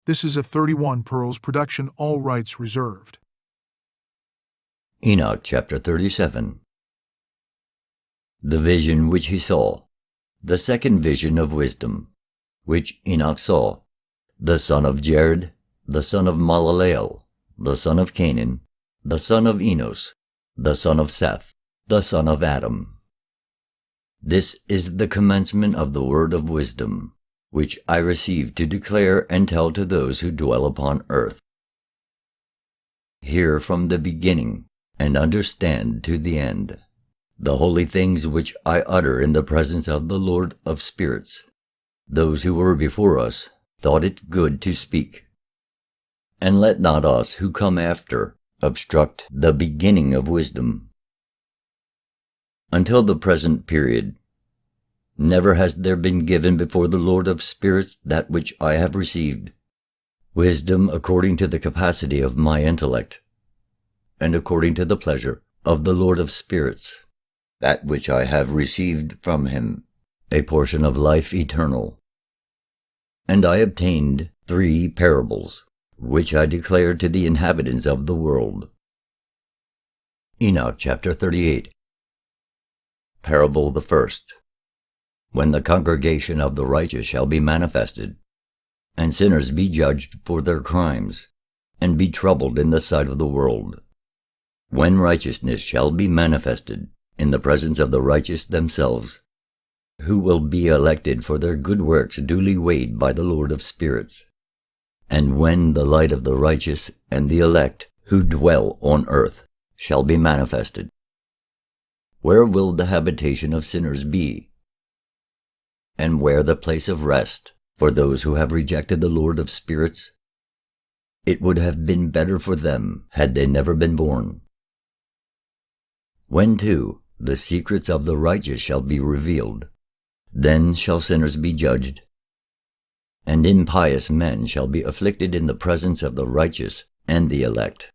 This is a 31 Pearls production, all rights reserved. Enoch chapter 37. The vision which he saw, the second vision of wisdom, which Enoch saw, the son of Jared, the son of Malaleel, the son of Canaan, the son of Enos, the son of Seth, the son of Adam. This is the commencement of the word of wisdom, which I received to declare and tell to those who dwell upon earth. Hear from the beginning, and understand to the end, the holy things which I utter in the presence of the Lord of spirits. Those who were before us thought it good to speak. And let not us who come after obstruct the beginning of wisdom. Until the present period, never has there been given before the Lord of spirits that which I have received, wisdom according to the capacity of my intellect, and according to the pleasure of the Lord of spirits, that which I have received from him, a portion of life eternal. And I obtained 3 parables, which I declared to the inhabitants of the world. Enoch chapter 38. Parable the first. When the congregation of the righteous shall be manifested, and sinners be judged for their crimes, and be troubled in the sight of the world, when righteousness shall be manifested in the presence of the righteous themselves, who will be elected for their good works duly weighed by the Lord of spirits, and when the light of the righteous and the elect who dwell on earth shall be manifested, where will the habitation of sinners be? And where the place of rest for those who have rejected the Lord of spirits? It would have been better for them had they never been born. When, too, the secrets of the righteous shall be revealed, then shall sinners be judged, and impious men shall be afflicted in the presence of the righteous and the elect.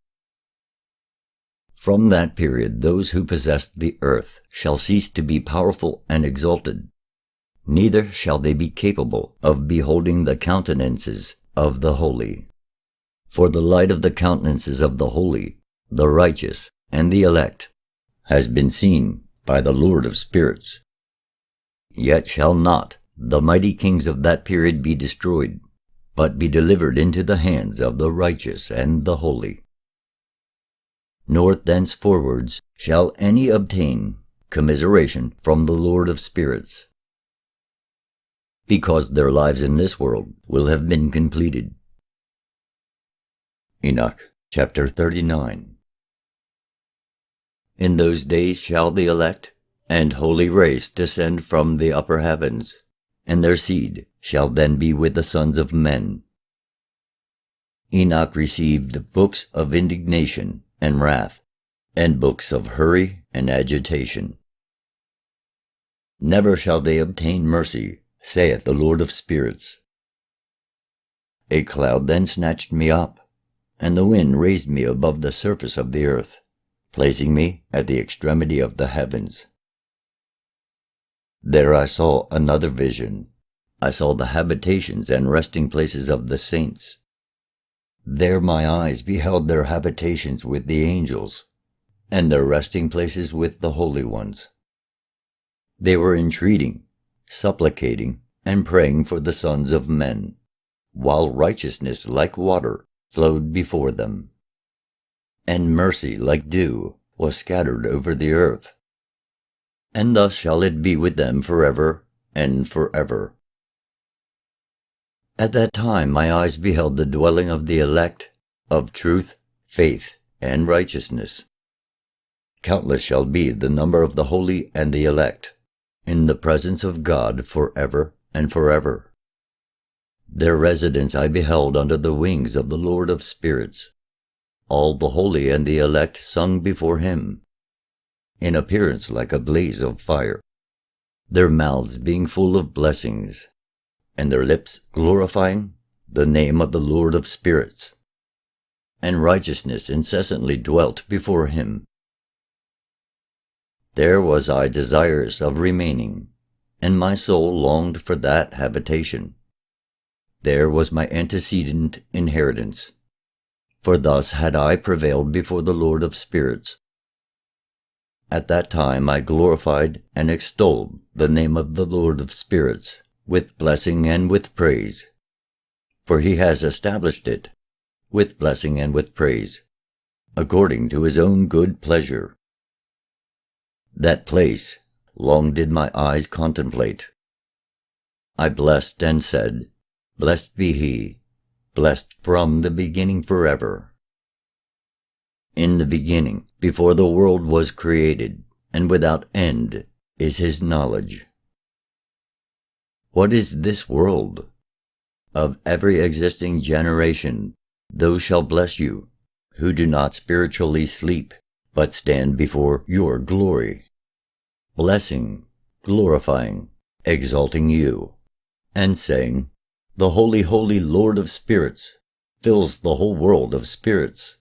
From that period those who possessed the earth shall cease to be powerful and exalted, neither shall they be capable of beholding the countenances of the holy. For the light of the countenances of the holy, the righteous, and the elect has been seen by the Lord of spirits. Yet shall not the mighty kings of that period be destroyed, but be delivered into the hands of the righteous and the holy. Nor thenceforwards shall any obtain commiseration from the Lord of spirits, because their lives in this world will have been completed. Enoch chapter 39. In those days shall the elect and holy race descend from the upper heavens, and their seed shall then be with the sons of men. Enoch received books of indignation and wrath, and books of hurry and agitation. Never shall they obtain mercy, saith the Lord of spirits. A cloud then snatched me up, and the wind raised me above the surface of the earth, placing me at the extremity of the heavens. There I saw another vision. I saw the habitations and resting places of the saints. There my eyes beheld their habitations with the angels, and their resting places with the holy ones. They were entreating, supplicating, and praying for the sons of men, while righteousness like water flowed before them, and mercy like dew was scattered over the earth. And thus shall it be with them forever and forever. At that time my eyes beheld the dwelling of the elect, of truth, faith, and righteousness. Countless shall be the number of the holy and the elect, in the presence of God forever and forever. Their residence I beheld under the wings of the Lord of spirits. All the holy and the elect sung before him, in appearance like a blaze of fire, their mouths being full of blessings, and their lips glorifying the name of the Lord of spirits. And righteousness incessantly dwelt before him. There was I desirous of remaining, and my soul longed for that habitation. There was my antecedent inheritance. For thus had I prevailed before the Lord of spirits. At that time I glorified and extolled the name of the Lord of spirits, with blessing and with praise. For he has established it, with blessing and with praise, according to his own good pleasure. That place long did my eyes contemplate. I blessed and said, Blessed be he, blessed from the beginning forever. In the beginning, before the world was created, and without end, is his knowledge. What is this world? Of every existing generation, those shall bless you, who do not spiritually sleep, but stand before your glory, blessing, glorifying, exalting you, and saying, The holy, holy Lord of spirits fills the whole world of spirits.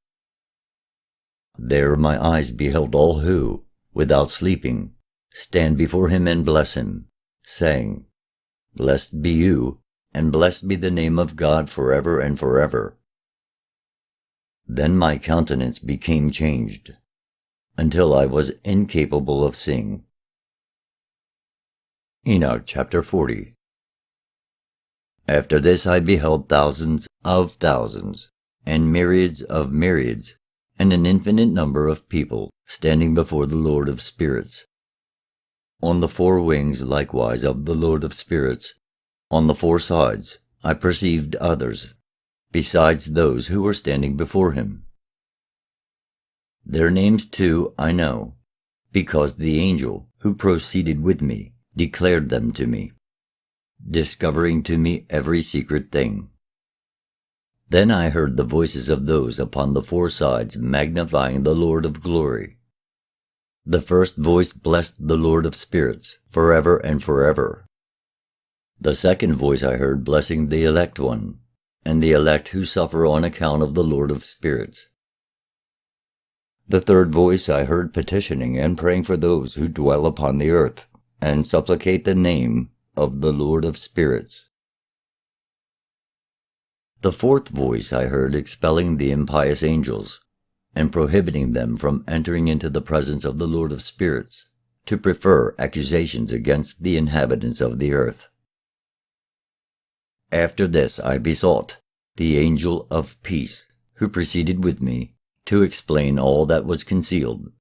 There my eyes beheld all who, without sleeping, stand before him and bless him, saying, Blessed be you, and blessed be the name of God forever and forever. Then my countenance became changed, until I was incapable of seeing. Enoch Chapter 40. After this I beheld thousands of thousands, and myriads of myriads, and an infinite number of people standing before the Lord of spirits. On the four wings likewise of the Lord of spirits, on the four sides, I perceived others, besides those who were standing before him. Their names too I know, because the angel who proceeded with me declared them to me, discovering to me every secret thing. Then I heard the voices of those upon the four sides magnifying the Lord of glory. The first voice blessed the Lord of spirits forever and forever. The second voice I heard blessing the elect one, and the elect who suffer on account of the Lord of spirits. The third voice I heard petitioning and praying for those who dwell upon the earth, and supplicate the name of the Lord of spirits. The fourth voice I heard expelling the impious angels, and prohibiting them from entering into the presence of the Lord of spirits, to prefer accusations against the inhabitants of the earth. After this I besought the angel of peace, who proceeded with me, to explain all that was concealed.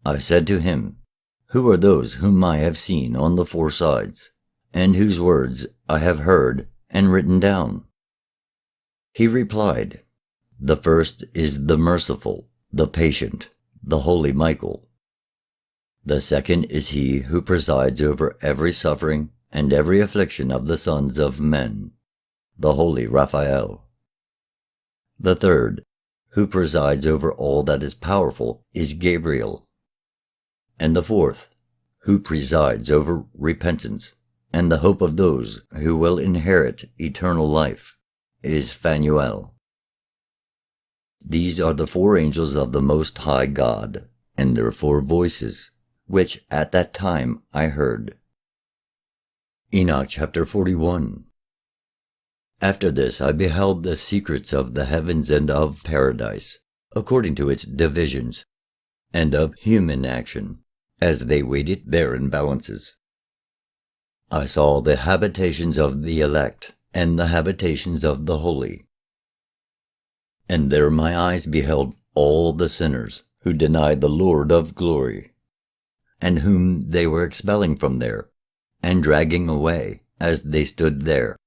I said to him, Who are those whom I have seen on the four sides, and whose words I have heard and written down? He replied, The first is the merciful, the patient, the holy Michael. The second is he who presides over every suffering and every affliction of the sons of men, the holy Raphael. The third, who presides over all that is powerful, is Gabriel. And the fourth, who presides over repentance and the hope of those who will inherit eternal life, is Phanuel. These are the four angels of the Most High God, and their four voices, which at that time I heard. Enoch Chapter 41. After this I beheld the secrets of the heavens and of paradise, according to its divisions, and of human action, as they weighed it there in balances. I saw the habitations of the elect, and the habitations of the holy. And there my eyes beheld all the sinners who denied the Lord of glory, and whom they were expelling from there, and dragging away as they stood there,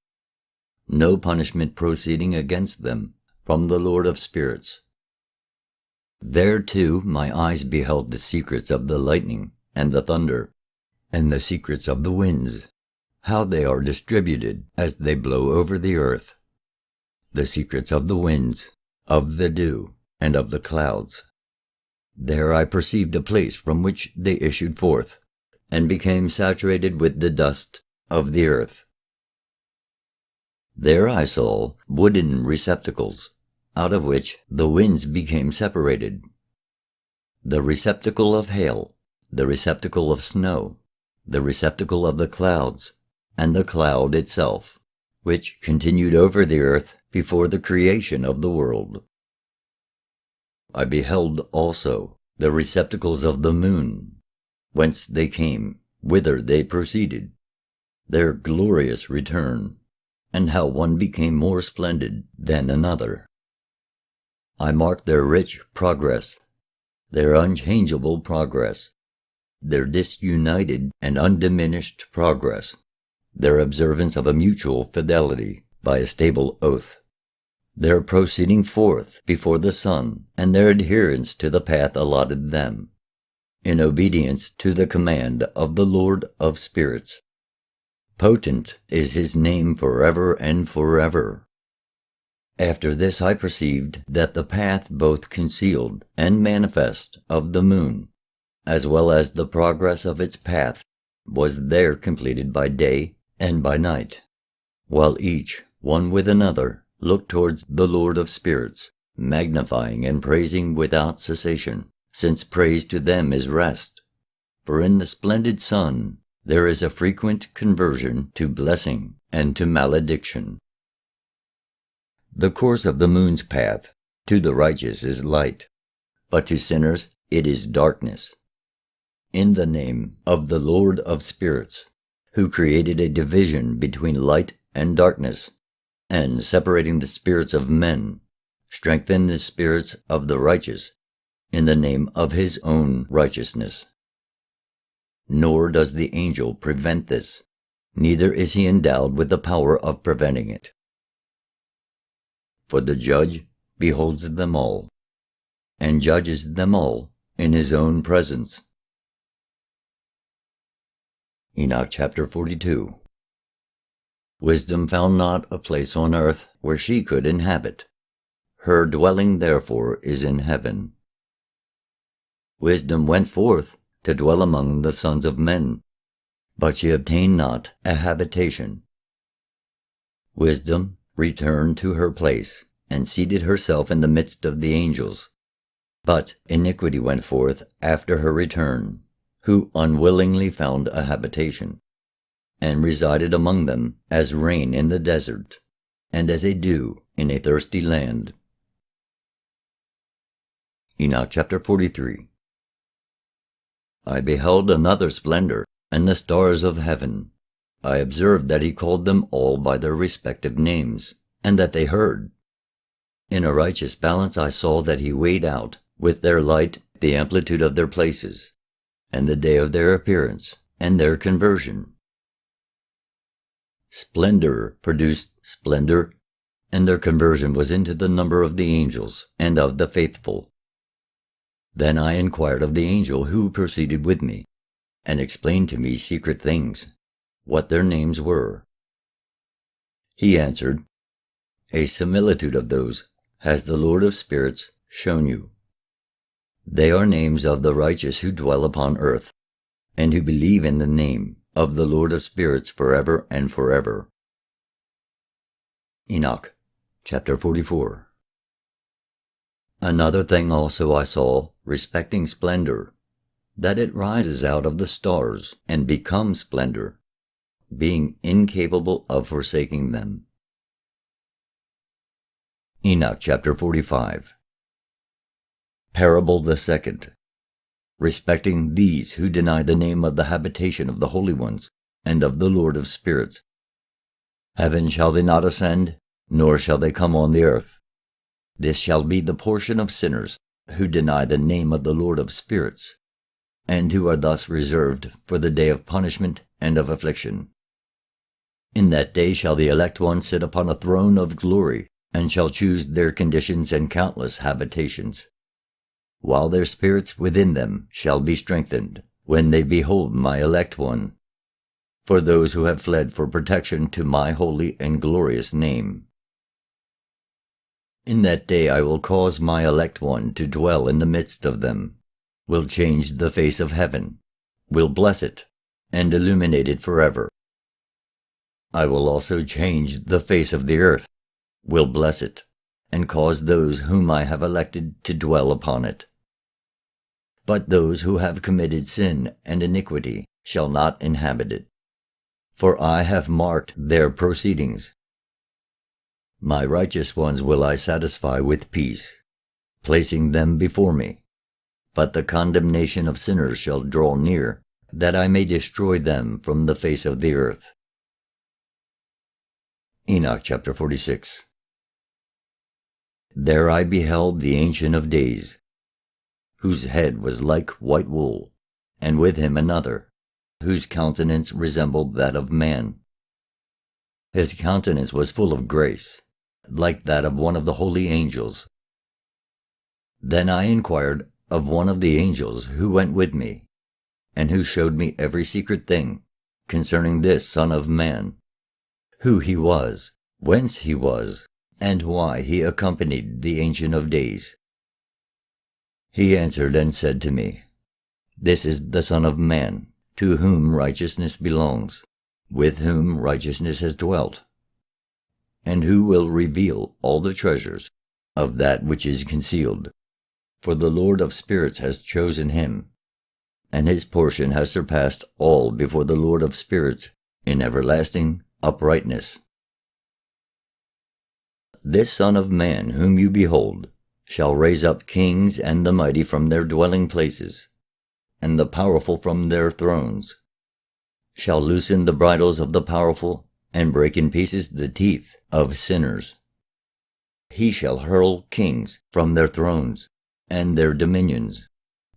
no punishment proceeding against them from the Lord of spirits. There too my eyes beheld the secrets of the lightning and the thunder, and the secrets of the winds, how they are distributed as they blow over the earth, the secrets of the winds, of the dew, and of the clouds. There I perceived a place from which they issued forth, and became saturated with the dust of the earth. There I saw wooden receptacles, out of which the winds became separated. The receptacle of hail, the receptacle of snow, the receptacle of the clouds, and the cloud itself, which continued over the earth before the creation of the world. I beheld also the receptacles of the moon, whence they came, whither they proceeded, their glorious return, and how one became more splendid than another. I marked their rich progress, their unchangeable progress, their disunited and undiminished progress, their observance of a mutual fidelity by a stable oath, their proceeding forth before the sun, and their adherence to the path allotted them, in obedience to the command of the Lord of spirits. Potent is his name forever and forever. After this I perceived that the path both concealed and manifest of the moon, as well as the progress of its path, was there completed by day and by night, while each, one with another, looked towards the Lord of spirits, magnifying and praising without cessation, since praise to them is rest. For in the splendid sun there is a frequent conversion to blessing and to malediction. The course of the moon's path to the righteous is light, but to sinners it is darkness. In the name of the Lord of spirits, who created a division between light and darkness, and separating the spirits of men, strengthen the spirits of the righteous in the name of his own righteousness. Nor does the angel prevent this, neither is he endowed with the power of preventing it. For the judge beholds them all, and judges them all in his own presence. Enoch chapter 42. Wisdom found not a place on earth where she could inhabit. Her dwelling therefore is in heaven. Wisdom went forth to dwell among the sons of men, but she obtained not a habitation. Wisdom returned to her place, and seated herself in the midst of the angels. But iniquity went forth after her return, who unwillingly found a habitation, and resided among them as rain in the desert, and as a dew in a thirsty land. Enoch chapter 43. I beheld another splendor, and the stars of heaven. I observed that he called them all by their respective names, and that they heard. In a righteous balance I saw that he weighed out, with their light, the amplitude of their places, and the day of their appearance, and their conversion. Splendor produced splendor, and their conversion was into the number of the angels and of the faithful. Then I inquired of the angel who proceeded with me, and explained to me secret things, what their names were. He answered, A similitude of those has the Lord of spirits shown you. They are names of the righteous who dwell upon earth, and who believe in the name of the Lord of spirits forever and forever. Enoch chapter 44. Another thing also I saw respecting splendor, that it rises out of the stars and becomes splendor, being incapable of forsaking them. Enoch chapter 45. Parable the second, respecting these who deny the name of the habitation of the holy ones, and of the Lord of spirits. Heaven shall they not ascend, nor shall they come on the earth. This shall be the portion of sinners who deny the name of the Lord of spirits, and who are thus reserved for the day of punishment and of affliction. In that day shall the elect ones sit upon a throne of glory, and shall choose their conditions and countless habitations, while their spirits within them shall be strengthened, when they behold my elect one, for those who have fled for protection to my holy and glorious name. In that day I will cause my elect one to dwell in the midst of them, will change the face of heaven, will bless it, and illuminate it forever. I will also change the face of the earth, will bless it, and cause those whom I have elected to dwell upon it. But those who have committed sin and iniquity shall not inhabit it. For I have marked their proceedings, My righteous ones will I satisfy with peace, placing them before me. But the condemnation of sinners shall draw near, that I may destroy them from the face of the earth. Enoch chapter 46. There I beheld the Ancient of Days, whose head was like white wool, and with him another, whose countenance resembled that of man. His countenance was full of grace, like that of one of the holy angels. Then I inquired of one of the angels who went with me, and who showed me every secret thing concerning this Son of Man, who he was, whence he was, and why he accompanied the Ancient of Days. He answered and said to me, This is the Son of Man, to whom righteousness belongs, with whom righteousness has dwelt, and who will reveal all the treasures of that which is concealed. For the Lord of spirits has chosen him, and his portion has surpassed all before the Lord of spirits in everlasting uprightness. This Son of Man whom you behold shall raise up kings and the mighty from their dwelling places, and the powerful from their thrones, shall loosen the bridles of the powerful, and break in pieces the teeth of sinners. He shall hurl kings from their thrones, and their dominions,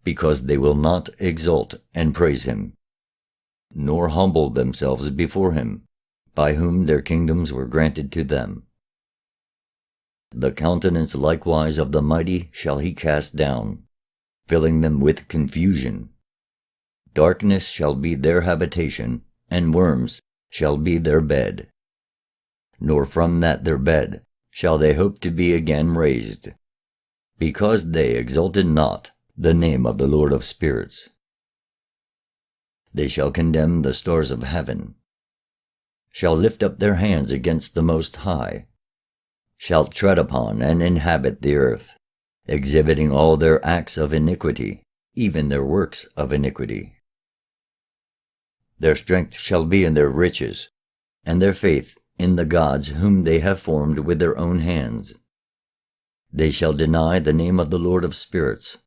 because they will not exalt and praise him, nor humble themselves before him, by whom their kingdoms were granted to them. The countenance likewise of the mighty shall he cast down, filling them with confusion. Darkness shall be their habitation, and worms shall be their bed. Nor from that their bed shall they hope to be again raised, because they exalted not the name of the Lord of spirits. They shall condemn the stars of heaven, shall lift up their hands against the Most High, shall tread upon and inhabit the earth, exhibiting all their acts of iniquity, even their works of iniquity. Their strength shall be in their riches, and their faith in the gods whom they have formed with their own hands. They shall deny the name of the Lord of spirits,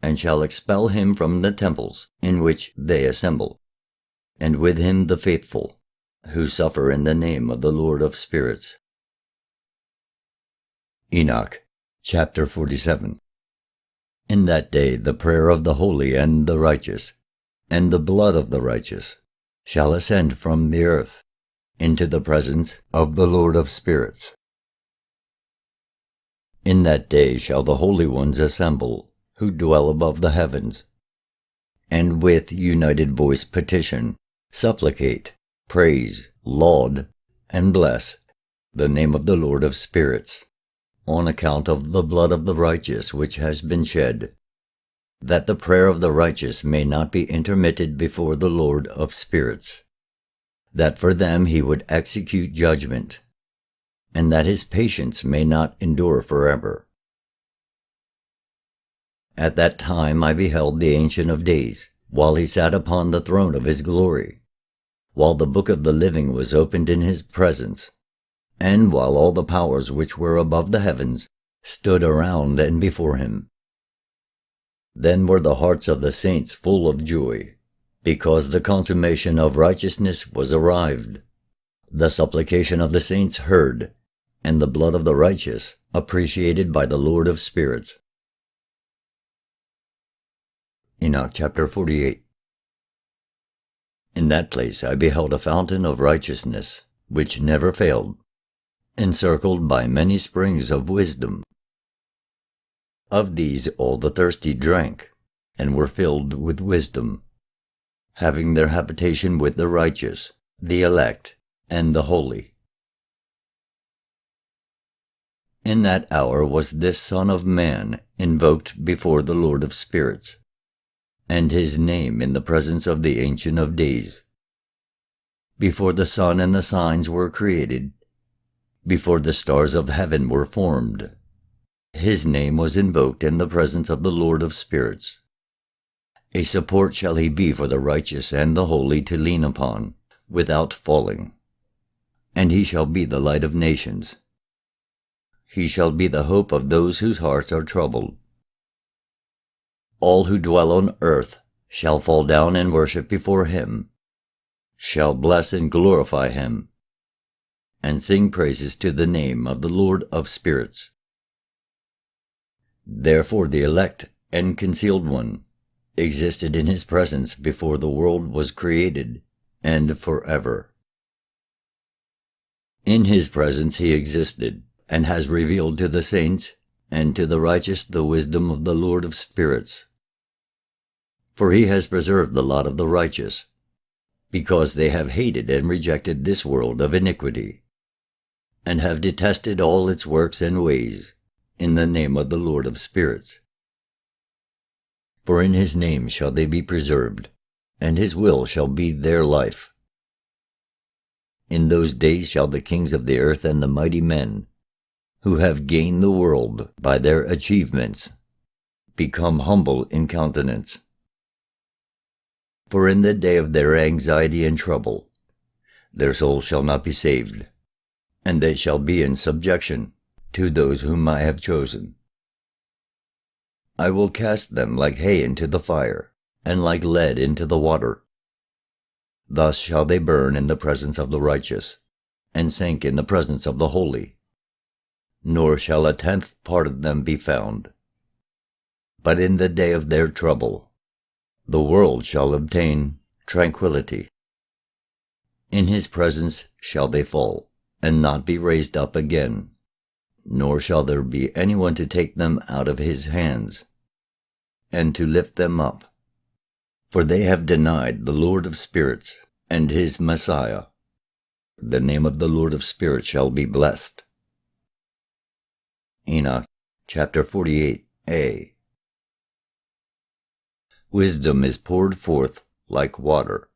and shall expel him from the temples in which they assemble, and with him the faithful, who suffer in the name of the Lord of spirits. Enoch chapter 47. In that day the prayer of the holy and the righteous, and the blood of the righteous, shall ascend from the earth into the presence of the Lord of spirits. In that day shall the holy ones assemble, who dwell above the heavens, and with united voice petition, supplicate, praise, laud, and bless the name of the Lord of spirits, on account of the blood of the righteous which has been shed, that the prayer of the righteous may not be intermitted before the Lord of spirits, that for them he would execute judgment, and that his patience may not endure forever. At that time I beheld the Ancient of Days, while he sat upon the throne of his glory, while the book of the living was opened in his presence, and while all the powers which were above the heavens stood around and before him. Then were the hearts of the saints full of joy, because the consummation of righteousness was arrived, the supplication of the saints heard, and the blood of the righteous appreciated by the Lord of spirits. Enoch chapter 48. In that place I beheld a fountain of righteousness, which never failed, encircled by many springs of wisdom. Of these all the thirsty drank, and were filled with wisdom, having their habitation with the righteous, the elect, and the holy. In that hour was this Son of Man invoked before the Lord of spirits, and his name in the presence of the Ancient of Days. Before the sun and the signs were created, before the stars of heaven were formed, his name was invoked in the presence of the Lord of spirits. A support shall he be for the righteous and the holy to lean upon, without falling. And he shall be the light of nations, he shall be the hope of those whose hearts are troubled. All who dwell on earth shall fall down and worship before him, shall bless and glorify him, and sing praises to the name of the Lord of spirits. Therefore the elect and concealed one existed in his presence before the world was created, and forever. In his presence he existed, and has revealed to the saints and to the righteous the wisdom of the Lord of spirits. For he has preserved the lot of the righteous, because they have hated and rejected this world of iniquity, and have detested all its works and ways, in the name of the Lord of spirits. For in his name shall they be preserved, and his will shall be their life. In those days shall the kings of the earth and the mighty men, who have gained the world by their achievements, become humble in countenance. For in the day of their anxiety and trouble, their soul shall not be saved, and they shall be in subjection to those whom I have chosen. I will cast them like hay into the fire, and like lead into the water. Thus shall they burn in the presence of the righteous, and sink in the presence of the holy. Nor shall a tenth part of them be found. But in the day of their trouble, the world shall obtain tranquility. In his presence shall they fall, and not be raised up again, nor shall there be anyone to take them out of his hands, and to lift them up. For they have denied the Lord of spirits, and his Messiah. The name of the Lord of spirits shall be blessed. Enoch Chapter 48a. Wisdom is poured forth like water,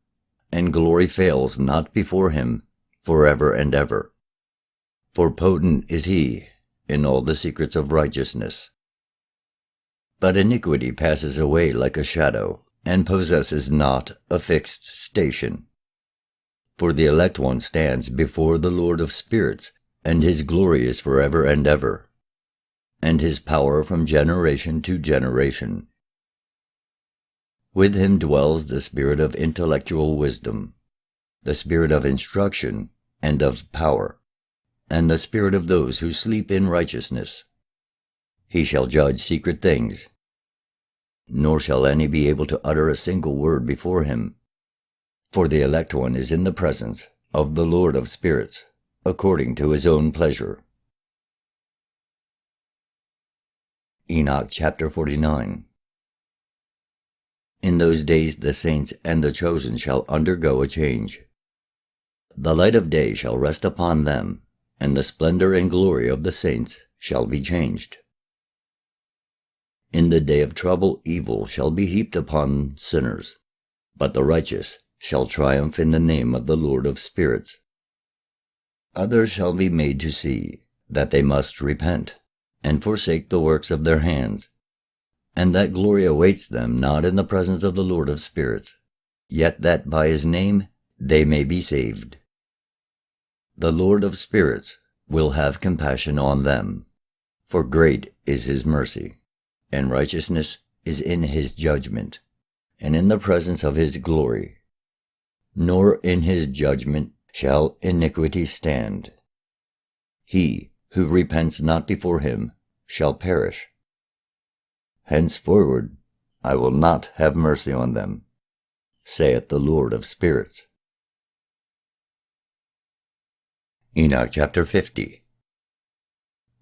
and glory fails not before him forever and ever. For potent is he in all the secrets of righteousness. But iniquity passes away like a shadow, and possesses not a fixed station. For the elect one stands before the Lord of spirits, and his glory is forever and ever, and his power from generation to generation. With him dwells the spirit of intellectual wisdom, the spirit of instruction and of power, and the spirit of those who sleep in righteousness. He shall judge secret things, nor shall any be able to utter a single word before him. For the elect one is in the presence of the Lord of spirits, according to his own pleasure. Enoch Chapter 49. In those days the saints and the chosen shall undergo a change. The light of day shall rest upon them, and the splendor and glory of the saints shall be changed. In the day of trouble evil shall be heaped upon sinners, but the righteous shall triumph in the name of the Lord of spirits. Others shall be made to see that they must repent, and forsake the works of their hands, and that glory awaits them not in the presence of the Lord of spirits, yet that by his name they may be saved. The Lord of spirits will have compassion on them, for great is his mercy, and righteousness is in his judgment, and in the presence of his glory. Nor in his judgment shall iniquity stand. He who repents not before him shall perish. Henceforward I will not have mercy on them, saith the Lord of spirits. Enoch Chapter 50.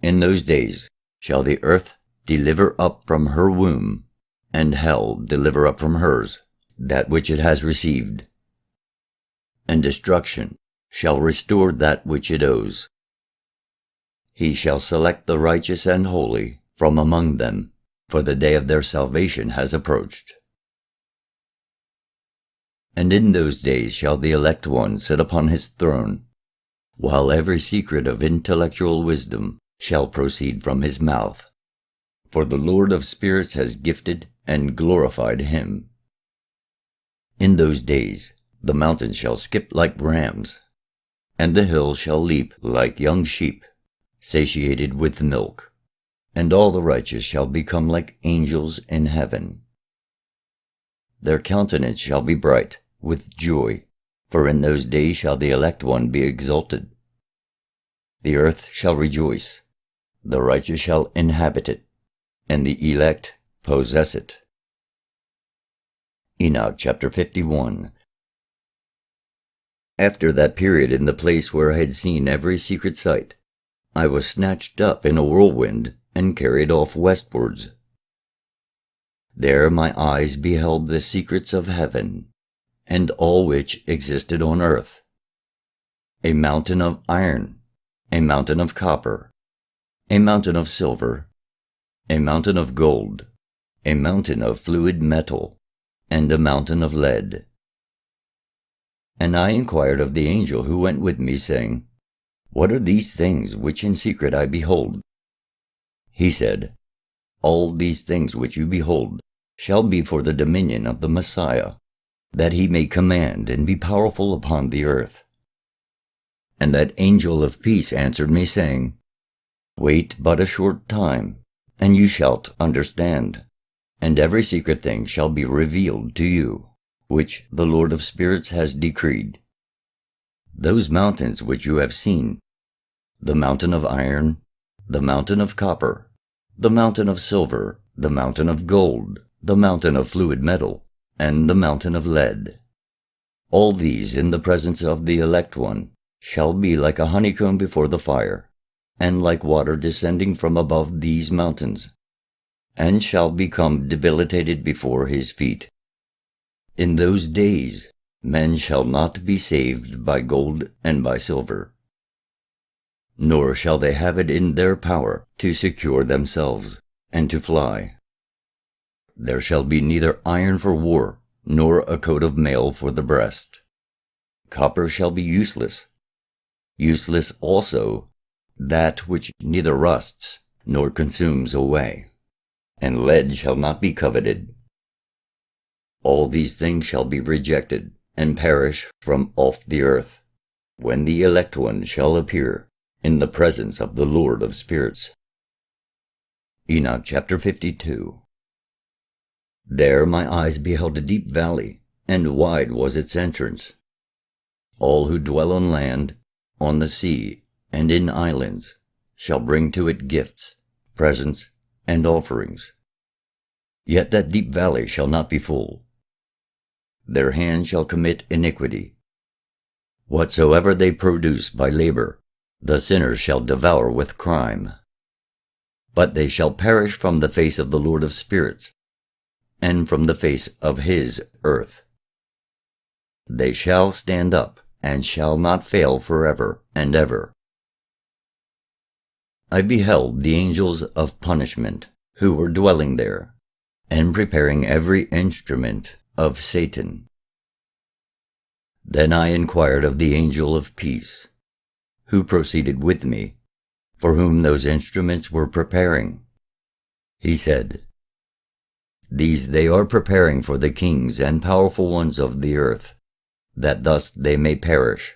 In those days shall the earth deliver up from her womb, and hell deliver up from hers that which it has received, and destruction shall restore that which it owes. He shall select the righteous and holy from among them, for the day of their salvation has approached. And in those days shall the elect one sit upon his throne, while every secret of intellectual wisdom shall proceed from his mouth. For the Lord of spirits has gifted and glorified him. In those days the mountains shall skip like rams, and the hills shall leap like young sheep, satiated with milk, and all the righteous shall become like angels in heaven. Their countenance shall be bright with joy, for in those days shall the elect one be exalted. The earth shall rejoice, the righteous shall inhabit it, and the elect possess it. Enoch chapter 51. After that period, in the place where I had seen every secret sight, I was snatched up in a whirlwind and carried off westwards. There my eyes beheld the secrets of heaven, and all which existed on earth. A mountain of iron, a mountain of copper, a mountain of silver, a mountain of gold, a mountain of fluid metal, and a mountain of lead. And I inquired of the angel who went with me, saying, What are these things which in secret I behold? He said, All these things which you behold shall be for the dominion of the Messiah, that he may command and be powerful upon the earth. And that angel of peace answered me, saying, Wait but a short time, and you shalt understand, and every secret thing shall be revealed to you, which the Lord of spirits has decreed. Those mountains which you have seen, the mountain of iron, the mountain of copper, the mountain of silver, the mountain of gold, the mountain of fluid metal, and the mountain of lead, all these in the presence of the elect one shall be like a honeycomb before the fire, and like water descending from above these mountains, and shall become debilitated before his feet. In those days men shall not be saved by gold and by silver, nor shall they have it in their power to secure themselves and to fly. There shall be neither iron for war, nor a coat of mail for the breast. Copper shall be useless, useless also that which neither rusts nor consumes away, and lead shall not be coveted. All these things shall be rejected, and perish from off the earth, when the elect one shall appear in the presence of the Lord of spirits. Enoch chapter 52. There my eyes beheld a deep valley, and wide was its entrance. All who dwell on land, on the sea, and in islands, shall bring to it gifts, presents, and offerings. Yet that deep valley shall not be full. Their hands shall commit iniquity. Whatsoever they produce by labor, the sinners shall devour with crime. But they shall perish from the face of the Lord of spirits, and from the face of his earth. They shall stand up, and shall not fail forever and ever. I beheld the angels of punishment, who were dwelling there, and preparing every instrument of Satan. Then I inquired of the angel of peace, who proceeded with me, for whom those instruments were preparing. He said, These they are preparing for the kings and powerful ones of the earth, that thus they may perish.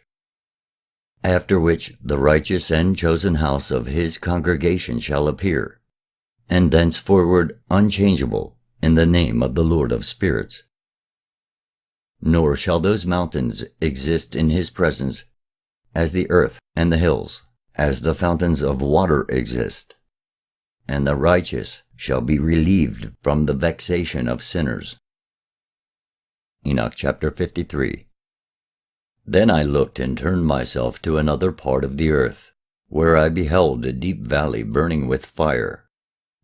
After which the righteous and chosen house of his congregation shall appear, and thenceforward unchangeable in the name of the Lord of spirits. Nor shall those mountains exist in his presence as the earth and the hills, as the fountains of water exist, and the righteous shall be relieved from the vexation of sinners. Enoch chapter 53. Then I looked and turned myself to another part of the earth, where I beheld a deep valley burning with fire.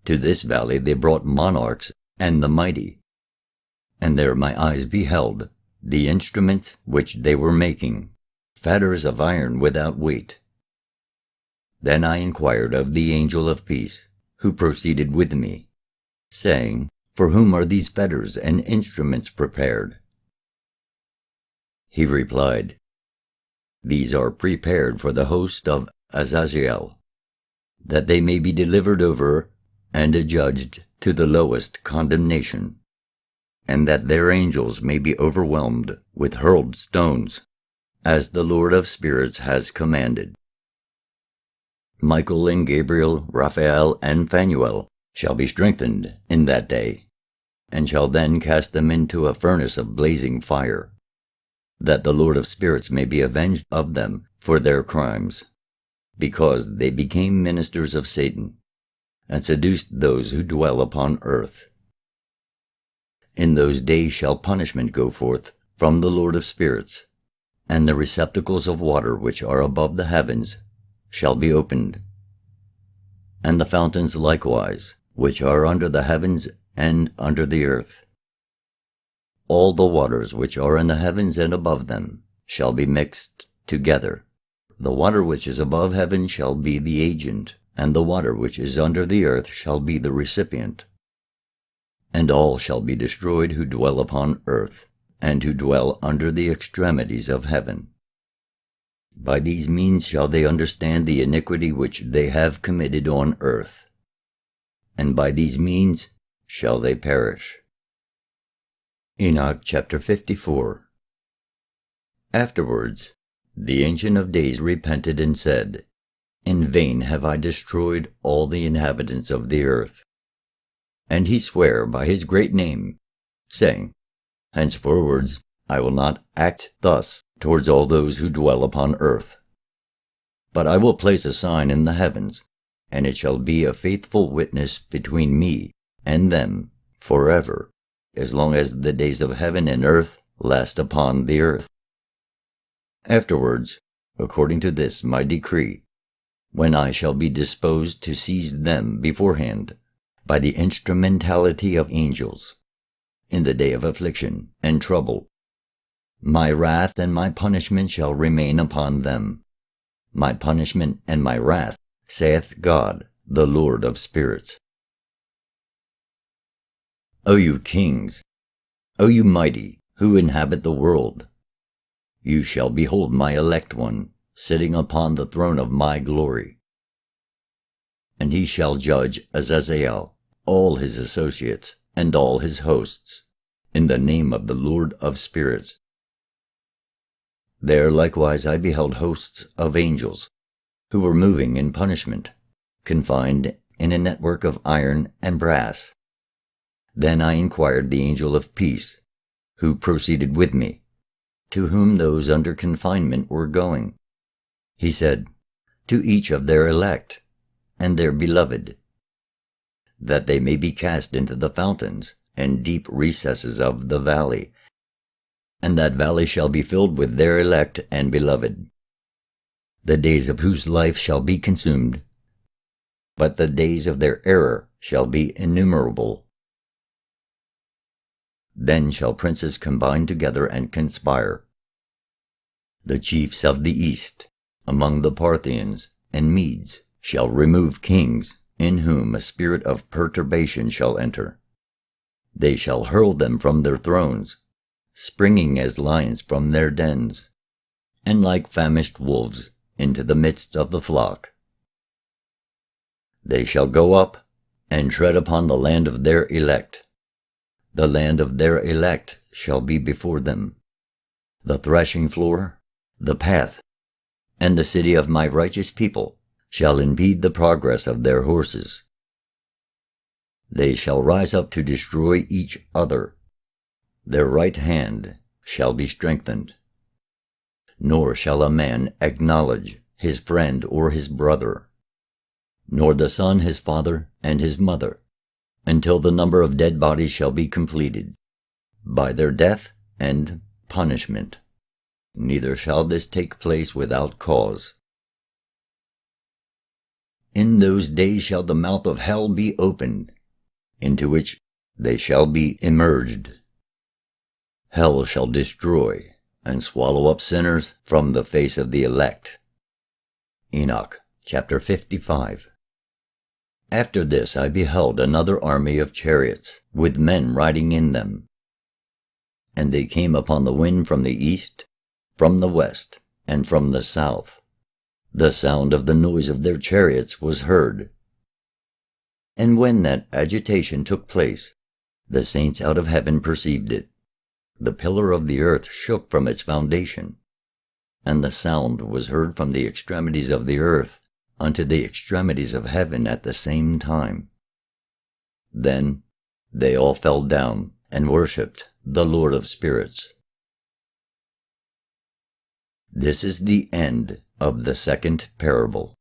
To this valley they brought monarchs and the mighty, and there my eyes beheld the instruments which they were making, fetters of iron without weight. Then I inquired of the angel of peace, who proceeded with me, saying, For whom are these fetters and instruments prepared? He replied, These are prepared for the host of Azazel, that they may be delivered over and adjudged to the lowest condemnation, and that their angels may be overwhelmed with hurled stones, as the Lord of spirits has commanded. Michael and Gabriel, Raphael and Phanuel, shall be strengthened in that day, and shall then cast them into a furnace of blazing fire, that the Lord of spirits may be avenged of them for their crimes, because they became ministers of Satan, and seduced those who dwell upon earth. In those days shall punishment go forth from the Lord of spirits, and the receptacles of water which are above the heavens shall be opened, and the fountains likewise, which are under the heavens and under the earth. All the waters which are in the heavens and above them shall be mixed together. The water which is above heaven shall be the agent, and the water which is under the earth shall be the recipient. And all shall be destroyed who dwell upon earth, and who dwell under the extremities of heaven. By these means shall they understand the iniquity which they have committed on earth, and by these means shall they perish. Enoch chapter 54. Afterwards, the Ancient of Days repented and said, In vain have I destroyed all the inhabitants of the earth. And he sware by his great name, saying, Henceforwards I will not act thus towards all those who dwell upon earth. But I will place a sign in the heavens, and it shall be a faithful witness between me and them forever, as long as the days of heaven and earth last upon the earth. Afterwards, according to this my decree, when I shall be disposed to seize them beforehand, by the instrumentality of angels, in the day of affliction and trouble, my wrath and my punishment shall remain upon them. My punishment and my wrath, saith God, the Lord of spirits. O you kings, O you mighty, who inhabit the world, you shall behold my elect one, sitting upon the throne of my glory. And he shall judge Azazel, all his associates, and all his hosts, in the name of the Lord of spirits. There likewise I beheld hosts of angels, who were moving in punishment, confined in a network of iron and brass. Then I inquired the angel of peace, who proceeded with me, to whom those under confinement were going. He said, To each of their elect, and their beloved, that they may be cast into the fountains and deep recesses of the valley, and that valley shall be filled with their elect and beloved, the days of whose life shall be consumed, but the days of their error shall be innumerable. Then shall princes combine together and conspire, the chiefs of the east, among the Parthians and Medes, shall remove kings, in whom a spirit of perturbation shall enter. They shall hurl them from their thrones, springing as lions from their dens, and like famished wolves into the midst of the flock. They shall go up and tread upon the land of their elect. The land of their elect shall be before them, the threshing floor, the path, and the city of my righteous people shall impede the progress of their horses. They shall rise up to destroy each other. Their right hand shall be strengthened. Nor shall a man acknowledge his friend or his brother, nor the son his father and his mother, until the number of dead bodies shall be completed, by their death and punishment. Neither shall this take place without cause. In those days shall the mouth of hell be opened, into which they shall be immerged. Hell shall destroy and swallow up sinners from the face of the elect. Enoch chapter 55. After this I beheld another army of chariots, with men riding in them. And they came upon the wind from the east, from the west, and from the south. The sound of the noise of their chariots was heard. And when that agitation took place, the saints out of heaven perceived it. The pillar of the earth shook from its foundation, and the sound was heard from the extremities of the earth, unto the extremities of heaven at the same time. Then they all fell down and worshipped the Lord of spirits. This is the end of the second parable.